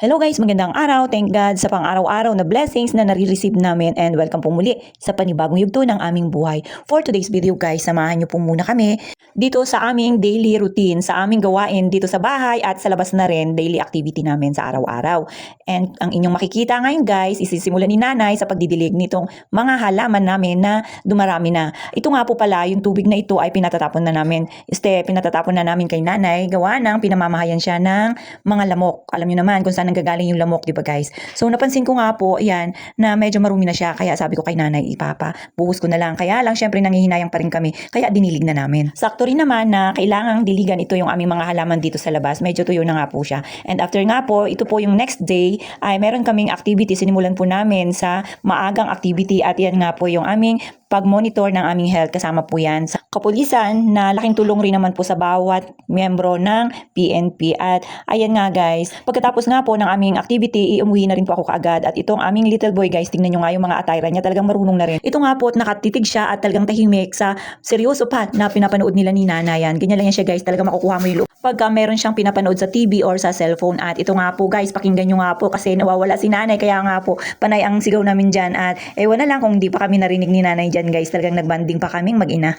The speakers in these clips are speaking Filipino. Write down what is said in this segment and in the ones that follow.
Hello guys, magandang araw. Thank God sa pang-araw-araw na blessings na nare-receive namin and welcome po muli sa panibagong yugto ng aming buhay. For today's video guys, samahan niyo po muna kami dito sa aming daily routine, sa aming gawain dito sa bahay at sa labas na rin, daily activity namin sa araw-araw. And ang inyong makikita ngayon guys, isisimulan ni nanay sa pagdidilig nitong mga halaman namin na dumarami na. Ito nga po pala, yung tubig na ito ay pinatatapon na namin. Pinatapon na namin kay nanay, gawa ng pinamamahayan siya ng mga lamok. Alam niyo naman kung saan nanggagaling yung lamok, di ba guys? So napansin ko nga po, ayan, na medyo marumi na siya. Kaya sabi ko kay nanay, ipapa, buhos ko na lang. Kaya lang, syempre nangihinayang pa rin kami. Kaya dinilig na namin. Sakto rin naman na kailangang diligan ito yung aming mga halaman dito sa labas. Medyo tuyo na nga po siya. And after nga po, ito po yung next day, ay meron kaming activity. Sinimulan po namin sa maagang activity at yan nga po yung aming pag-monitor ng aming health. Kasama po yan sa kapulisan na laking tulong rin naman po sa bawat miyembro ng PNP. At ayan nga guys, pagkatapos nga po ng aming activity, umuwi na rin po ako kaagad. At itong aming little boy guys, tingnan nyo nga yung mga attire niya, talagang marunong na rin. Ito nga po, nakatitig siya at talagang tahimik sa seryoso pa na pinapanood nila ni Nana yan. Ganyan lang yan siya guys, talagang makukuha mo yung loob pagka meron siyang pinapanood sa TV or sa cellphone. At ito nga po guys, pakinggan nyo nga po kasi nawawala si nanay, kaya nga po panay ang sigaw namin dyan. At ewan na lang kung hindi pa kami narinig ni nanay dyan guys, talagang nagbanding pa kaming mag-ina.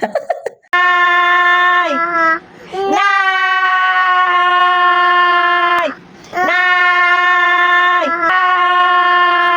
Nay! Nay! Nay!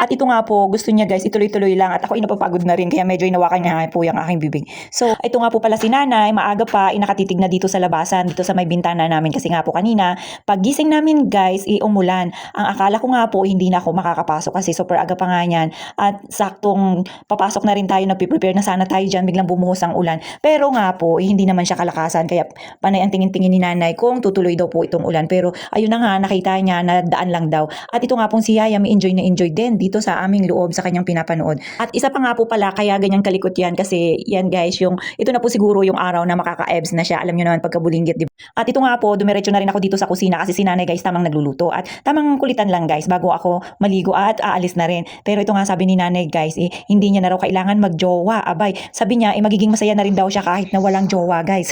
At ito nga po, gusto niya guys, ituloy-tuloy lang at ako napapagod na rin kaya medyo inawakan niya po yung aking bibig. So, ito nga po pala si nanay, maaga pa, nakatitig na dito sa labasan, dito sa may bintana namin kasi nga po kanina, paggising namin guys, umulan. Ang akala ko nga po, hindi na ako makakapasok kasi super aga pa nga yan. At saktong papasok na rin tayo, nagpiprepare na sana tayo dyan, biglang bumuhos ang ulan. Pero nga po, hindi naman siya kalakasan, kaya panay ang tingin-tingin ni nanay kung tutuloy daw po itong ulan. Pero ayun na nga, nakita niya na daan lang daw. At ito nga pong si Yaya, may enjoy na enjoy din dito sa aming loob sa kanyang pinapanood. At isa pa nga po pala, kaya ganyang kalikot yan kasi yan guys, ito na po siguro yung araw na makaka-ebs na siya. Alam nyo naman pagkabulinggit, diba? At ito nga po, dumiretso na rin ako dito sa kusina kasi si nanay guys, tamang nagluluto. At tamang kulitan lang guys, bago ako maligo at aalis na rin. Pero ito nga sabi ni nanay guys, hindi niya na raw kailangan magjowa. Abay, sabi niya, magiging masaya na rin daw siya kahit na walang jowa guys.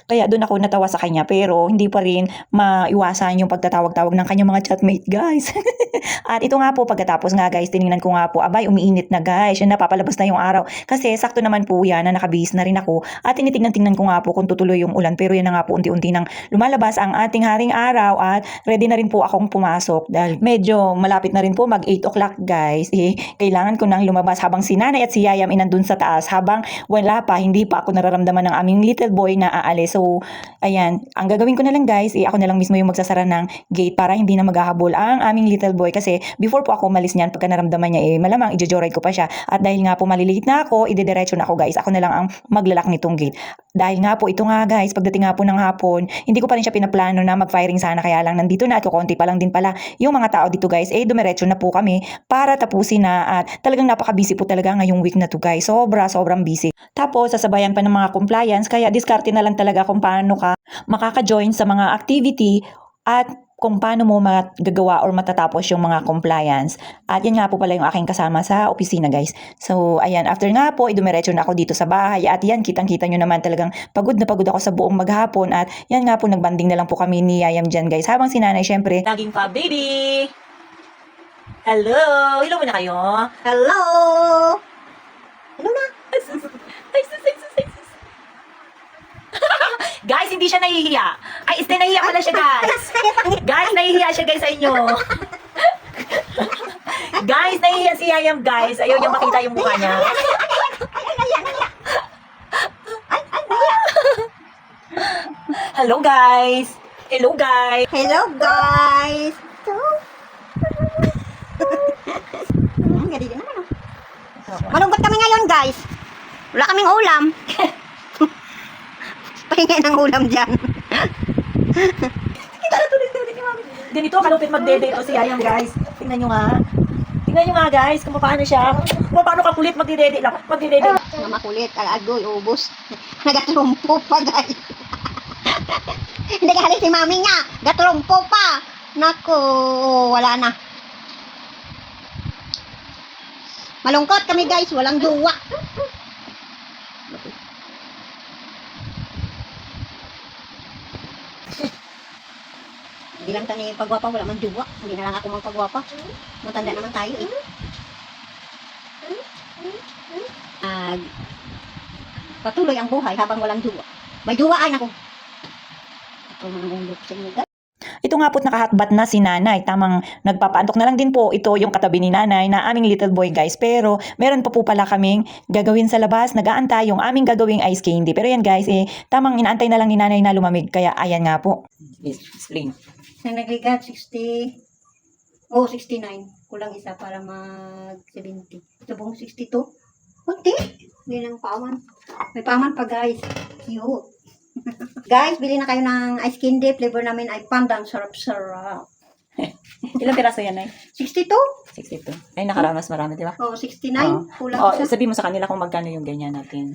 Kaya doon ako natawa sa kanya pero hindi pa rin maiwasan yung pagtatawag-tawag ng kanyang mga chatmate guys. At ito nga po pagkatapos nga guys, tiningnan ko nga po, abay umiinit na guys, yun napapalabas na yung araw. Kasi sakto naman po yan na nakabihis na rin ako at tinitingnan-tingnan ko nga po kung tutuloy yung ulan. Pero yan na nga po unti-unti nang lumalabas ang ating haring araw at ready na rin po akong pumasok dahil medyo malapit na rin po mag 8 o'clock guys. Kailangan ko nang lumabas habang si nanay at si Yayam inandun sa taas habang wala pa, hindi pa ako nararamdaman ng aming little boy na aalis. So, ayan, ang gagawin ko na lang guys, ako na lang mismo yung magsasara ng gate para hindi na maghahabol ang aming little boy kasi before po ako umalis niyan, pagka naramdaman niya, malamang i-joyride ko pa siya. At dahil nga po maliliit na ako, idediretso na ako guys, ako na lang ang maglalak nitong gate. Dahil nga po, ito nga guys, pagdating nga po ng hapon, hindi ko pa rin siya pinaplano na mag-firing sana, kaya lang nandito na at kukunti pa lang din pala yung mga tao dito guys, dumiretso na po kami para tapusin na at talagang napaka-busy po talaga ngayong week na to guys. Sobrang busy. Tapos, sasabayan pa ng mga compliance, kaya diskarte na lang talaga kung paano ka makaka-join sa mga activity at kung paano mo magagawa or matatapos yung mga compliance. At yan nga po pala yung aking kasama sa opisina guys. So ayan, after nga po, idumiretso na ako dito sa bahay. At yan, kitang-kita nyo naman talagang pagod na pagod ako sa buong maghapon. At yan nga po, nagbanding na lang po kami ni Yayam dyan guys. Habang si nanay syempre, laging pa baby! Hello! Hello muna kayo! Hello! Hello na! Guys, hindi siya nahihiya. Ay, nahihiya pala siya, guys. Guys, nahihiya siya, guys, sa inyo. Guys, nahihiya si Yayam, guys. Ayaw niya makita yung mukha niya. Hello, guys. Hello, guys. Hello guys! Gadi din naman. Malungkot kami ngayon guys. Wala kaming ulam. Pahinga ng ulam dyan. Ganito, kalupit magdede ito si Yayam, guys. Tingnan nyo nga. Tingnan nyo nga, guys, kung paano siya. Kung paano kakulit magdede lang. Magdede. Mga makulit, agoy, ubos. Nagatrumpo pa guys. Hindi kahali si mami niya. Gatrumpo pa. Naku, wala na. Malungkot kami guys, walang duwa. Bilang tani pagwapa, wala man duwa. Hindi na lang ako magpagwapa. Matanda naman tayo eh. Patuloy ang buhay habang walang duwa. May duwa ay nako. Ito mga ulok sa inyo, guys. Ito nga po't nakahatbat na si nanay. Tamang nagpapaantok na lang din po. Ito yung katabi ni nanay na aming little boy guys. Pero meron pa po pala kaming gagawin sa labas. Nag-aantay yung aming gagawing ice candy. Pero yan guys, tamang inaantay na lang ni nanay na lumamig. Kaya ayan nga po. Explain. Sa nagligat, 60. Oh, 69. Kulang isa para mag 70. Ito pong 62. Kunti. Hindi lang paman. May paman pa guys. Cute. Guys, bili na kayo ng ice candy. Flavor namin ay pandan. Sarap-sarap. Ilang piraso yan ay? 62? 62. Ay nakaramas marami, di ba? Oh, 69. Kulang Oh, isa. sabi mo sa kanila kung magkano yung ganyan natin.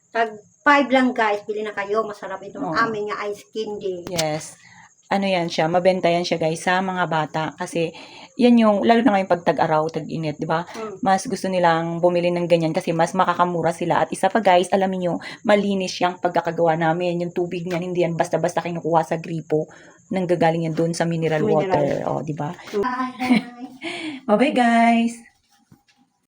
Tag 5 lang guys. Bili na kayo. Masarap itong Oo. aming ice candy. Yes. Ano yan siya, mabenta yan siya guys sa mga bata kasi yan yung, lalo na ngayon pag tag-araw, tag-init, di ba? Mas gusto nilang bumili ng ganyan kasi mas makakamura sila. At isa pa guys, alam niyo malinis yung pagkakagawa namin. Yung tubig niyan, hindi yan basta-basta kinukuha sa gripo. Nanggagaling yan doon sa mineral Mineral. water. O, di ba? Bye. Bye guys!